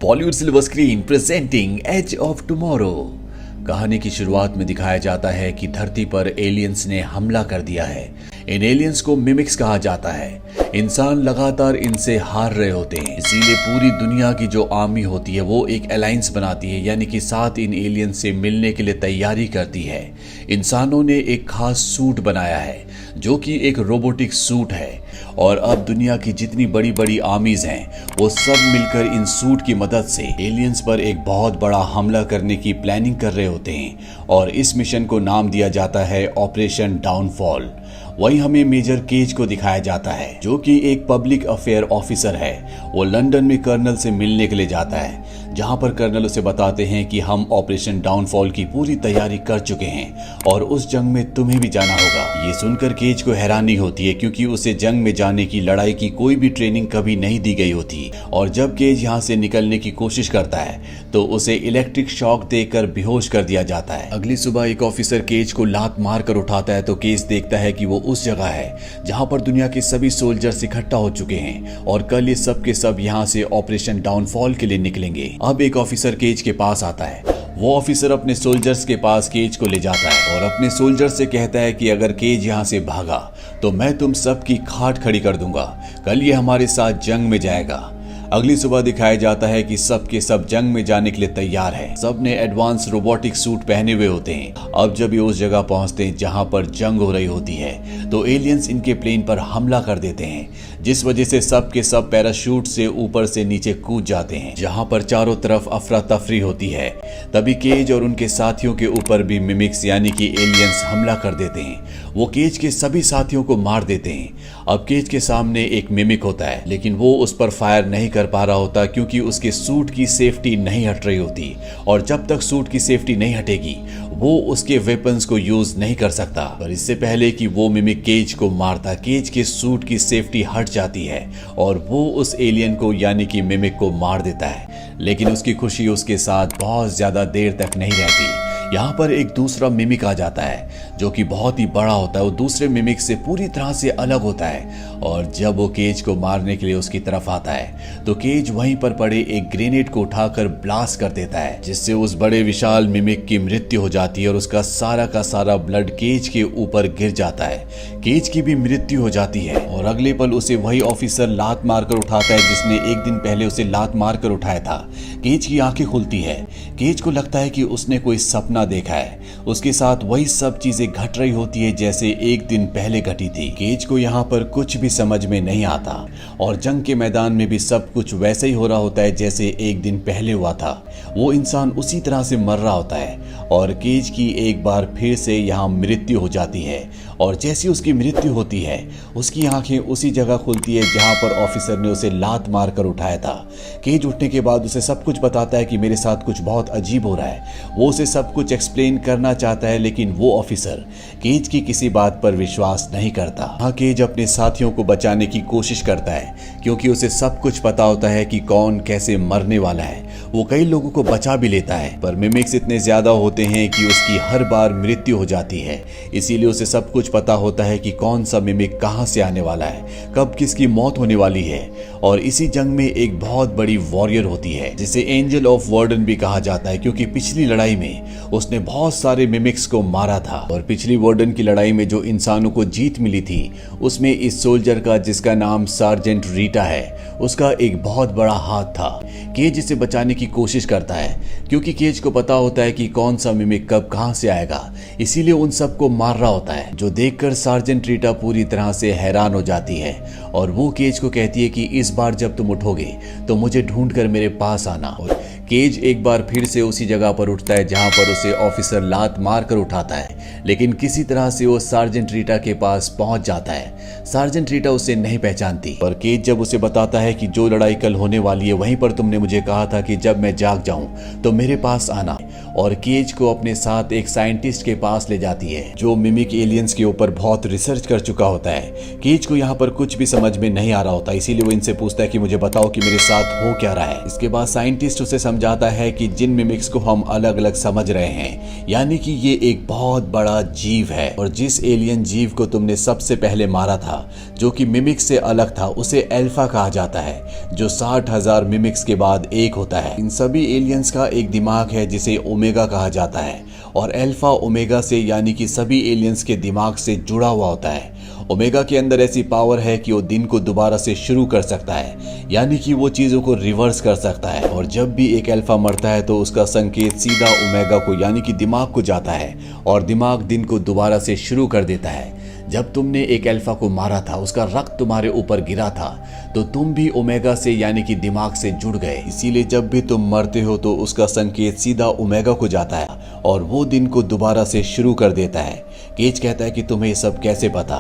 Bollywood silver screen presenting age of tomorrow. कहानी की शुरुआत में दिखाया जाता है कि धरती पर एलियंस ने हमला कर दिया है। इन एलियंस को मिमिक्स कहा जाता है। इंसान लगातार इनसे हार रहे होते हैं, इसीलिए पूरी दुनिया की जो आर्मी होती है वो एक अलायंस बनाती है, यानी कि साथ इन एलियंस से मिलने के लिए तैयारी करती है। इंसानों ने एक खास सूट बनाया है जो कि एक रोबोटिक सूट है, और अब दुनिया की जितनी बड़ी बड़ी आर्मीज हैं वो सब मिलकर इन सूट की मदद से एलियंस पर एक बहुत बड़ा हमला करने की प्लानिंग कर रहे होते हैं, और इस मिशन को नाम दिया जाता है ऑपरेशन डाउनफॉल। वहीं हमें मेजर केज को दिखाया जाता है जो कि एक पब्लिक अफेयर ऑफिसर है। वो लंदन में कर्नल से मिलने के लिए जाता है, जहां पर कर्नल उसे बताते हैं कि हम ऑपरेशन डाउनफॉल की पूरी तैयारी कर चुके हैं और उस जंग में तुम्हें भी जाना होगा। ये सुनकर केज को हैरानी होती है क्योंकि उसे जंग में जाने की, लड़ाई की कोई भी ट्रेनिंग कभी नहीं दी गई होती। और जब केज यहाँ से निकलने की कोशिश करता है तो उसे इलेक्ट्रिक शॉक देकर बेहोश कर दिया जाता है। अगली सुबह एक ऑफिसर केज को लात मार कर उठाता है तो केज देखता है कि वो उस जगह है जहां पर दुनिया के सभी सोल्जर्स इकट्ठा हो चुके हैं और कल ये सब के सब यहां से ऑपरेशन डाउनफॉल के लिए निकलेंगे। अब एक ऑफिसर केज के पास आता है। वो ऑफिसर अपने सोल्जर्स के पास केज को ले जाता है और अपने सोल्जर से कहता है कि अगर केज यहाँ से भागा तो मैं तुम सबकी खाट खड़ी कर दूंगा। कल ये हमारे साथ जंग में जाएगा। अगली सुबह दिखाया जाता है कि सब के सब जंग में जाने के लिए तैयार है। सब ने एडवांस रोबोटिक सूट पहने हुए होते हैं। अब जब ये उस जगह पहुंचते हैं जहां पर जंग हो रही होती है तो एलियंस इनके प्लेन पर हमला कर देते हैं, जिस वजह से सब के सब पैराशूट से ऊपर से नीचे कूद जाते हैं, जहां पर चारों तरफ अफरा तफरी होती है। तभी केज और उनके साथियों के ऊपर भी मिमिक्स यानी कि एलियंस हमला कर देते हैं। वो केज के सभी साथियों को मार देते हैं। अब केज के सामने एक मिमिक होता है, लेकिन वो उस पर फायर नहीं कर पा रहा होता क्योंकि उसके सूट की सेफ्टी नहीं हट रही होती, और जब तक सूट की सेफ्टी नहीं हटेगी वो उसके वेपन्स को यूज नहीं कर सकता। पर इससे पहले कि वो मिमिक केज को मारता, केज के सूट की सेफ्टी हट जाती है और वो उस एलियन को यानी कि मिमिक को मार देता है। लेकिन उसकी खुशी उसके साथ बहुत ज्यादा देर तक नहीं रहती। यहाँ पर एक दूसरा मिमिक आ जाता है जो कि बहुत ही बड़ा होता है। वो दूसरे मिमिक से पूरी तरह से अलग होता है, और जब वो केज को मारने के लिए उसकी तरफ आता है तो केज वहीं पर पड़े एक ग्रेनेड को उठाकर ब्लास्ट कर देता है, जिससे उस बड़े विशाल मिमिक की मृत्यु हो जाती है और उसका सारा का सारा ब्लड केज के ऊपर गिर जाता है। केज की भी मृत्यु हो जाती है और अगले पल उसे वही ऑफिसर लात मारकर उठाता है जिसने एक दिन पहले उसे लात मारकर उठाया था। केज की आंखें खुलती है। केज को लगता है कि उसने कोई सपना देखा है। उसके साथ वही सब चीजें घट रही होती है जैसे एक दिन पहले घटी थी। केज को यहाँ पर कुछ भी समझ में नहीं आता और जंग के मैदान में भी सब कुछ वैसे ही हो रहा होता है जैसे एक दिन पहले हुआ था। वो इंसान उसी तरह से मर रहा होता है और केज की एक बार फिर से यहाँ मृत्यु हो जाती है, और जैसी उसकी मृत्यु होती है उसकी आंखें उसी जगह खुलती है जहां पर ऑफिसर ने उसे लात मारकर उठाया था। केज उठने के बाद उसे सब कुछ बताता है कि मेरे साथ कुछ बहुत अजीब हो रहा है। वो उसे सब कुछ एक्सप्लेन करना चाहता है, लेकिन वो ऑफिसर केज की किसी बात पर विश्वास नहीं करता। हाँ, केज अपने साथियों को बचाने की कोशिश करता है क्योंकि उसे सब कुछ पता होता है कि कौन कैसे मरने वाला है। वो कई लोगों को बचा भी लेता है, पर मिमिक्स इतने ज्यादा होते हैं कि उसकी हर बार मृत्यु हो जाती है। इसीलिए उसे सब कुछ पता होता है कि कौन सा मिमिक कहां से आने वाला है, कब किसकी मौत होने वाली है। और इसी जंग में एक बहुत बड़ी वॉरियर होती है जिसे एंजल ऑफ वर्डन भी कहा जाता है, क्योंकि पिछली लड़ाई में उसने बहुत सारे मिमिक्स को मारा था। और पिछली वर्डन की लड़ाई में जो इंसानों को जीत मिली थी उसमें इस सोल्जर का, जिसका नाम सार्जेंट रीटा है, उसका एक बहुत बड़ा हाथ था। केज इसे बचाने की कोशिश करता है क्योंकि केज को पता होता है कि कौन सा मिमिक कब कहां से आएगा, इसीलिए उन सबको मार रहा होता है, जो देखकर सार्जेंट रीटा पूरी तरह से हैरान हो जाती है। और वो केज को कहती है कि इस बार जब तुम उठोगे तो मुझे ढूंढकर मेरे पास आना। और केज एक बार फिर से उसी जगह पर उठता है जहां पर उसे ऑफिसर लात मार कर उठाता है, लेकिन किसी तरह से वो सार्जेंट रीटा के पास पहुंच जाता है। सार्जेंट रीटा उसे नहीं पहचानती, पर केज जब उसे बताता है कि जो लड़ाई कल होने वाली है वहीं पर तुमने मुझे कहा था कि जब मैं जाग जाऊं तो मेरे पास आना, और केज को अपने साथ एक साइंटिस्ट के पास ले जाती है जो मिमिक एलियंस के ऊपर बहुत रिसर्च कर चुका होता है। केज को यहाँ पर कुछ भी समझ में नहीं आ रहा होता, इसीलिए वो इनसे पूछता है कि मुझे बताओ कि मेरे साथ हो क्या रहा है। इसके बाद साइंटिस्ट उसे समझाता है कि जिन मिमिक्स को हम अलग अलग समझ रहे हैं, यानी कि ये एक बहुत बड़ा जीव है, और जिस एलियन जीव को तुमने सबसे पहले मारा मारा था जो कि मिमिक्स से अलग था उसे अल्फा कहा जाता है, जो 60,000 मिमिक्स के बाद एक होता है। इन सभी एलियंस का एक दिमाग है जिसे ओमेगा कहा जाता है और अल्फा ओमेगा से यानी कि सभी एलियंस के दिमाग से जुड़ा हुआ होता है। ओमेगा के अंदर ऐसी पावर है कि वो दिन को दोबारा से शुरू कर सकता है, यानी कि वो चीजों को रिवर्स कर सकता है। और जब भी एक अल्फा मरता है तो उसका संकेत सीधा ओमेगा को यानी कि दिमाग को जाता है और दिमाग दिन को दोबारा से शुरू कर देता है। जब तुमने एक अल्फा को मारा था, उसका रक्त तुम्हारे ऊपर गिरा था, तो तुम भी ओमेगा से यानी कि दिमाग से जुड़ गए। इसीलिए जब भी तुम मरते हो तो उसका संकेत सीधा ओमेगा को जाता है और वो दिन को दोबारा से शुरू कर देता है। केज कहता है कि तुम्हें ये सब कैसे पता?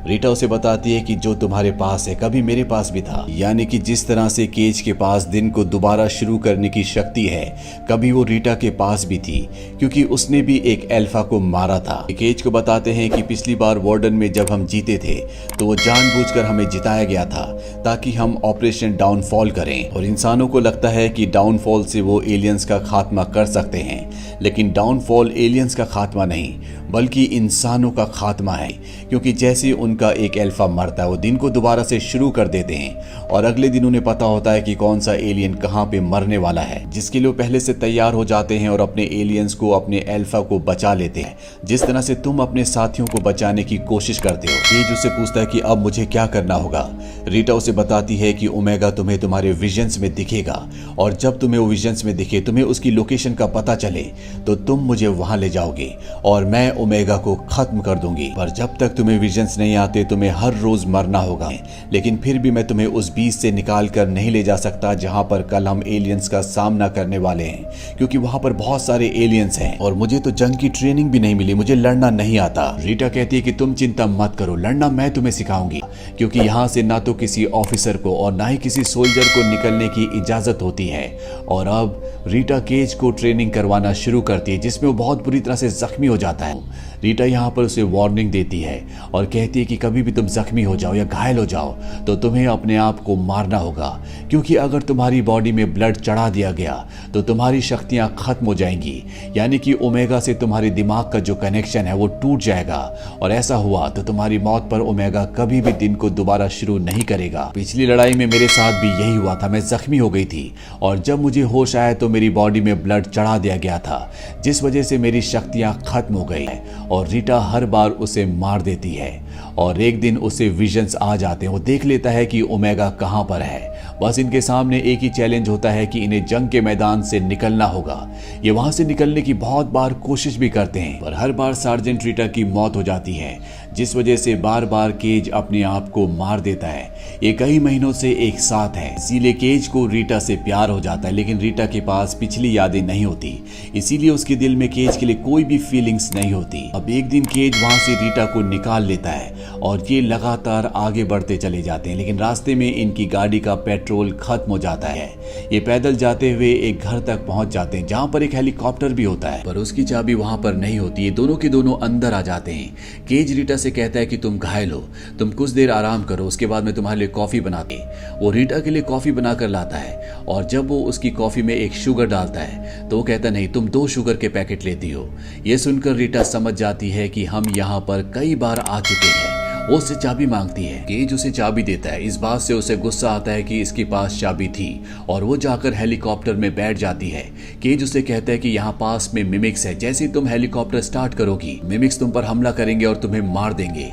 रीटा उसे बताती है कि जो तुम्हारे पास है कभी मेरे पास भी था, यानी कि जिस तरह से केज के पास दिन को दोबारा शुरू करने की शक्ति है, कभी वो रीटा के पास भी थी, क्योंकि उसने भी एक अल्फा को मारा था। केज को बताते हैं कि पिछली बार वार्डन में जब हम जीते थे तो वो जानबूझकर हमें जिताया गया था ताकि हम ऑपरेशन डाउनफॉल करें, और इंसानों को लगता है कि डाउनफॉल से वो एलियंस का खात्मा कर सकते हैं, लेकिन डाउनफॉल एलियंस का खात्मा नहीं बल्कि इंसानों का खात्मा है, क्योंकि जैसे उनका एक अल्फा मरता है वो दिन को दोबारा से शुरू कर देते हैं और अगले दिन उन्हें पता होता है कि कौन सा एलियन कहाँ पे मरने वाला है, जिसके लिए वो पहले से तैयार हो जाते हैं और अपने एलियंस को, अपने अल्फा को बचा लेते हैं, जिस तरह से तुम अपने साथियों को बचाने की कोशिश करते हो। केज उससे पूछता है कि अब मुझे क्या करना होगा। रीटा उसे बताती है कि ओमेगा तुम्हें तुम्हारे विजन्स में दिखेगा और जब तुम्हें वो विजन्स में दिखे, तुम्हें उसकी लोकेशन का पता चले तो तुम मुझे वहां ले जाओगे और मैं ओमेगा को खत्म कर दूंगी। पर जब तक तुम्हें विजन्स नहीं आते तुम्हें हर रोज मरना होगा, लेकिन फिर भी मैं तुम्हें उस बीच से निकाल कर नहीं ले जा सकता जहां पर कल हम एलियंस का सामना करने वाले हैं, क्योंकि वहां पर बहुत सारे एलियंस हैं और मुझे तो जंग की ट्रेनिंग भी नहीं मिली, मुझे लड़ना नहीं आता। रीटा कहती है कि तुम चिंता मत करो, लड़ना मैं तुम्हें सिखाऊंगी, क्योंकि यहाँ से ना तो किसी ऑफिसर को और ना ही किसी सोल्जर को निकलने की इजाजत होती है। और अब रीटा केज को ट्रेनिंग करवाना शुरू करती है, जिसमें वो बहुत बुरी तरह से जख्मी हो जाता है। रीटा यहाँ पर उसे वार्निंग देती है और कहती है कि कभी भी तुम जख्मी हो जाओ या घायल हो जाओ तो तुम्हें अपने आप को मारना होगा, क्योंकि अगर तुम्हारी बॉडी में ब्लड चढ़ा दिया गया तो तुम्हारी शक्तियां खत्म हो जाएंगी, यानी कि ओमेगा से तुम्हारे दिमाग का जो कनेक्शन है वो टूट जाएगा, और ऐसा हुआ तो तुम्हारी मौत पर ओमेगा कभी भी दिन को दोबारा शुरू नहीं करेगा। पिछली लड़ाई में मेरे साथ भी यही हुआ था, मैं जख्मी हो गई थी और जब मुझे होश आया तो मेरी बॉडी में ब्लड चढ़ा दिया गया था, जिस वजह से मेरी शक्तियां खत्म हो गई है। और रीटा हर बार उसे मार देती है और एक दिन उसे विजन्स आ जाते हैं, वो देख लेता है कि ओमेगा कहां पर है। बस इनके सामने एक ही चैलेंज होता है कि इन्हें जंग के मैदान से निकलना होगा। ये वहां से निकलने की बहुत बार कोशिश भी करते हैं, पर हर बार सार्जेंट रीटा की मौत हो जाती है, जिस वजह से बार बार केज अपने आप को मार देता है। ये कई महीनों से एक साथ है, इसीलिए केज को रीटा से प्यार हो जाता है, लेकिन रीटा के पास पिछली यादें नहीं होती, इसीलिए उसके दिल में केज के लिए कोई भी फीलिंग्स नहीं होती। अब एक दिन केज वहां से रीटा को निकाल लेता है और ये लगातार आगे बढ़ते चले जाते हैं, लेकिन रास्ते में इनकी गाड़ी का पेट्रोल खत्म हो जाता है। ये पैदल जाते हुए एक घर तक पहुंच जाते हैं जहां पर एक हेलीकॉप्टर भी होता है, पर उसकी चाबी वहां पर नहीं होती। ये दोनों के दोनों अंदर आ जाते हैं। केज रीटा से कहता है कि तुम घायल हो, तुम कुछ देर आराम करो, उसके बाद मैं तुम्हारे लिए कॉफी बनाती। वो रीटा के लिए कॉफी बनाकर लाता है और जब वो उसकी कॉफी में एक शुगर डालता है तो वो कहता नहीं, तुम 2 शुगर के पैकेट लेती हो। ये सुनकर रीटा समझ जाती है कि हम यहाँ पर कई बार आ चुके हैं। वो उससे चाबी मांगती है, केज उसे चाबी देता है। इस बात से उसे गुस्सा आता है कि इसके पास चाबी थी और वो जाकर हेलीकॉप्टर में बैठ जाती है। केज उसे कहता है कि यहाँ पास में मिमिक्स है, जैसे तुम हेलीकॉप्टर स्टार्ट करोगी मिमिक्स तुम पर हमला करेंगे और तुम्हें मार देंगे।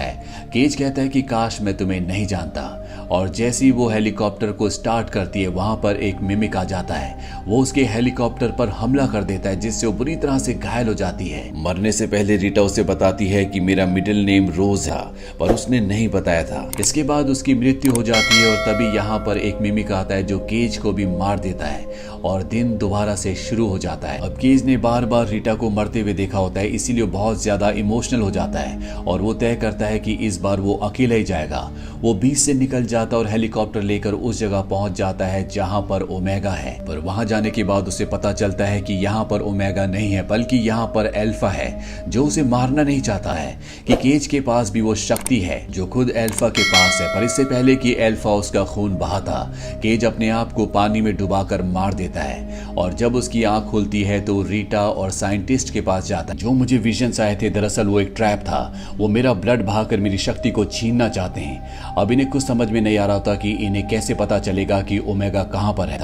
केज कहता है कि काश मैं तुम्हें नहीं जानता, और जैसे ही वो हेलीकॉप्टर को स्टार्ट करती है वहां पर एक मिमिक आ जाता है। वो उसके हेलीकॉप्टर पर हमला कर देता है, जिससे वो बुरी तरह से घायल हो जाती है। मरने से पहले रीटा उसे बताती है कि मेरा मिडिल नेम रोज है, पर उसने नहीं बताया था। इसके बाद उसकी मृत्यु हो जाती है और तभी यहाँ पर एक मिमिक आता है जो केज को भी मार देता है और दिन दोबारा से शुरू हो जाता है। अब केज ने बार बार रीटा को मरते हुए देखा होता है, इसीलिए बहुत ज्यादा इमोशनल हो जाता है और वो तय करता है कि इस बार वो अकेला ही जाएगा। वो बीच से निकल जाता है और हेलीकॉप्टर लेकर उस जगह पहुंच जाता है जहां पर ओमेगा है। पर वहां जाने के बाद उसे पता चलता है कि यहाँ पर ओमेगा नहीं है बल्कि यहाँ पर अल्फा है जो उसे मारना नहीं चाहता है कि केज के पास भी वो शक्ति है जो खुद अल्फा के पास है। पर इससे पहले कि अल्फा उसका खून बहाता, केज अपने आप को पानी में डुबाकर मार देता है और जब उसकी आंख खुलती है तो रीटा और साइंटिस्ट के पास जाता है। जो मुझे विजन्स आए थे दरअसल वो एक ट्रैप था, वो मेरा ब्लड बहाकर मेरी शक्ति को छीनना चाहते हैं। अब इन्हें कुछ समझ में नहीं आ रहा था कि इन्हें कैसे पता चलेगा कि ओमेगा कहां पर है।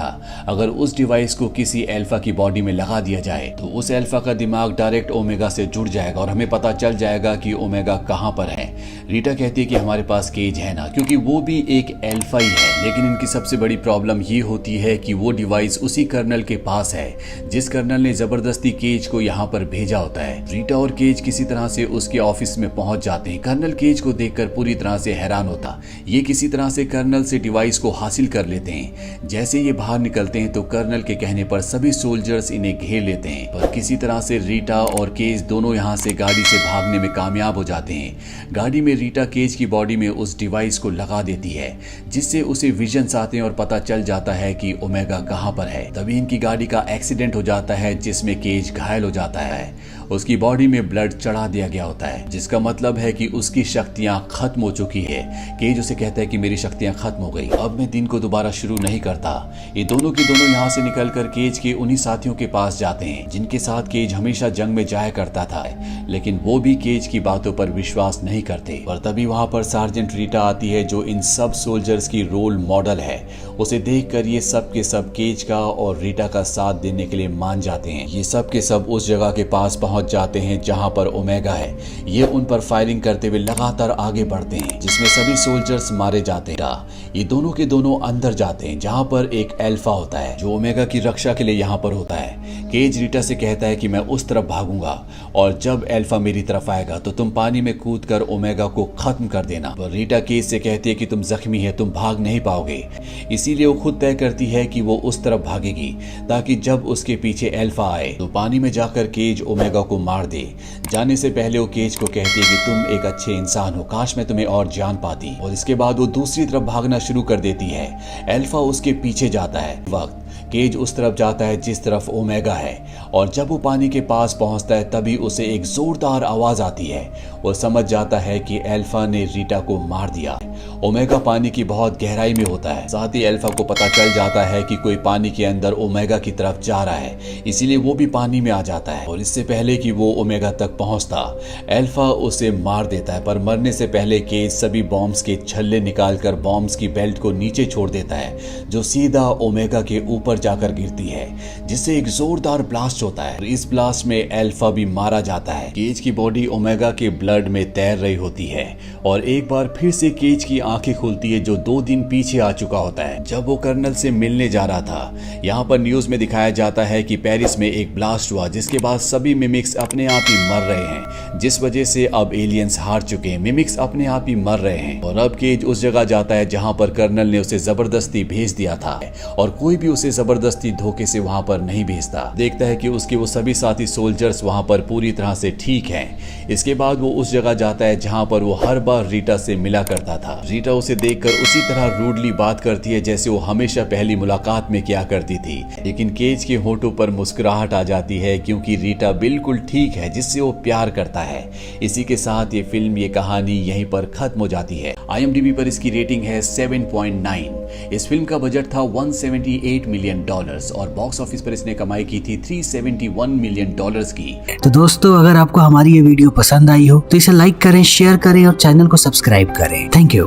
अगर उस डिवाइस को किसी अल्फा की बॉडी में लगा दिया जाए तो उस अल्फा का दिमाग डायरेक्ट ओमेगा से जुड़ जाएगा और हमें पता चल जाएगा कि ओमेगा कहां पर है। रीटा कहती है कि हमारे पास केज है ना, क्योंकि वो भी एक अल्फा ही है। लेकिन इनकी सबसे बड़ी प्रॉब्लम ये होती है कि वो डिवाइस उसी कर्नल के पास है जिस कर्नल ने जबरदस्ती केज को यहाँ पर भेजा होता है। रीटा और केज किसी तरह से उसके ऑफिस में पहुंच जाते हैं। कर्नल केज को देखकर पूरी तरह से हैरान होता, ये किसी तरह से कर्नल से डिवाइस को हासिल कर लेते हैं। जैसे ये बाहर निकलते हैं तो कर्नल के कहने पर सभी सोल्जर्स इन्हें घेर लेते हैं, पर किसी तरह से रीटा और केज दोनों यहाँ से गाड़ी से भागने में कामयाब हो जाते हैं। गाड़ी में रीटा केज की बॉडी में उस डिवाइस को लगा देती है जिससे उसे विजन्स आते हैं और पता चल जाता है कि ओमेगा कहां पर है। तभी इनकी गाड़ी का एक्सीडेंट हो जाता है जिसमें केज घायल हो जाता है। उसकी बॉडी में ब्लड चढ़ा दिया गया होता है जिसका मतलब है कि उसकी शक्तियां खत्म हो चुकी है। केज उसे कहता है कि मेरी शक्तियां खत्म हो गई, अब मैं दिन को दोबारा शुरू नहीं करता। ये दोनों के दोनों यहाँ से निकलकर केज के उन्हीं साथियों के पास जाते हैं जिनके साथ केज हमेशा जंग में जाया करता था, लेकिन वो भी केज की बातों पर विश्वास नहीं करते। पर तभी वहां पर सार्जेंट रीटा आती है जो इन सब सोल्जर्स की रोल मॉडल है। उसे देखकर ये सब के सब केज का और रीटा का साथ देने के लिए मान जाते हैं। ये सब के सब उस जगह के पास पहुंच जाते हैं जहां पर ओमेगा है। ये उन पर फायरिंग करते हुए लगातार आगे बढ़ते हैं जिसमें सभी सोल्जर्स मारे जाते हैं। ये दोनों के दोनों अंदर जाते हैं जहां पर एक अल्फा होता है जो ओमेगा की रक्षा के लिए यहाँ पर होता है। केज रीटा से कहता है कि मैं उस तरफ भागूंगा और जब अल्फा मेरी तरफ आएगा तो तुम पानी में कूदकर ओमेगा को खत्म कर देना। पर रीटा केज से कहती है कि तुम जख्मी है, तुम भाग नहीं पाओगे। इसीलिए वो खुद तय करती है कि वो उस तरफ भागेगी ताकि जब उसके पीछे अल्फा आए तो पानी में जाकर केज ओमेगा को मार दे। जाने से पहले वो केज को कहती है कि तुम एक अच्छे इंसान हो, काश मैं तुम्हें और जान पाती। और इसके बाद वो दूसरी तरफ भागना शुरू कर देती है। अल्फा उसके पीछे जाता है। वक्त केज उस तरफ जाता है जिस तरफ ओमेगा है और जब वो पानी के पास पहुंचता है तभी उसे एक जोरदार आवाज आती है। वो समझ जाता है कि अल्फा ने रीटा को मार दिया। ओमेगा पानी की बहुत गहराई में होता है, साथ ही अल्फा को पता चल जाता है कि कोई पानी के अंदर ओमेगा की तरफ जा रहा है, इसीलिए वो भी पानी में आ जाता है। और इससे पहले कि वो ओमेगा तक पहुंचता अल्फा उसे मार देता है। पर मरने से पहले केज सभी बॉम्ब्स के छल्ले निकालकर बॉम्ब्स की बेल्ट को नीचे छोड़ देता है जो सीधा ओमेगा के ऊपर जाकर गिरती है जिससे एक जोरदार ब्लास्ट होता है। इस ब्लास्ट में अल्फा भी मारा जाता है। केज की बॉडी ओमेगा के ब्लड में तैर रही होती है और एक बार फिर से केज की आंखें खुलती है जो 2 दिन पीछे आ चुका होता है जब वो कर्नल से मिलने जा रहा था। यहाँ पर न्यूज में दिखाया जाता है कि पेरिस में एक ब्लास्ट हुआ जिसके बाद सभी मिमिक्स अपने आप ही मर रहे हैं, जिस वजह से अब एलियंस हार चुके हैं। मिमिक्स अपने आप ही मर रहे हैं और अब केज उस जगह जाता है जहां पर कर्नल ने उसे जबरदस्ती भेज दिया था और कोई भी उसे जबरदस्ती धोखे से वहां पर नहीं भेजता। देखता है कि उसके वो सभी साथी सोल्जर्स वहां पर पूरी तरह से ठीक हैं। इसके बाद वो उस जगह जाता है जहां पर वो हर बार रीटा से मिला करता था। रीटा उसे देखकर उसी तरह रूडली बात करती है जैसे वो हमेशा पहली मुलाकात में किया करती थी, लेकिन केज के होठों पर मुस्कुराहट आ जाती है क्योंकि रीटा बिल्कुल ठीक है जिससे वो प्यार करता है। इसी के साथ ये फिल्म, ये कहानी यहीं पर खत्म हो जाती है। IMDb पर इसकी रेटिंग है 7.9। इस फिल्म का बजट था $178 मिलियन और बॉक्स ऑफिस पर इसने कमाई की थी $371 मिलियन की। तो दोस्तों, अगर आपको हमारी ये वीडियो पसंद आई हो तो इसे लाइक करें, शेयर करें और चैनल को सब्सक्राइब करें। Thank you.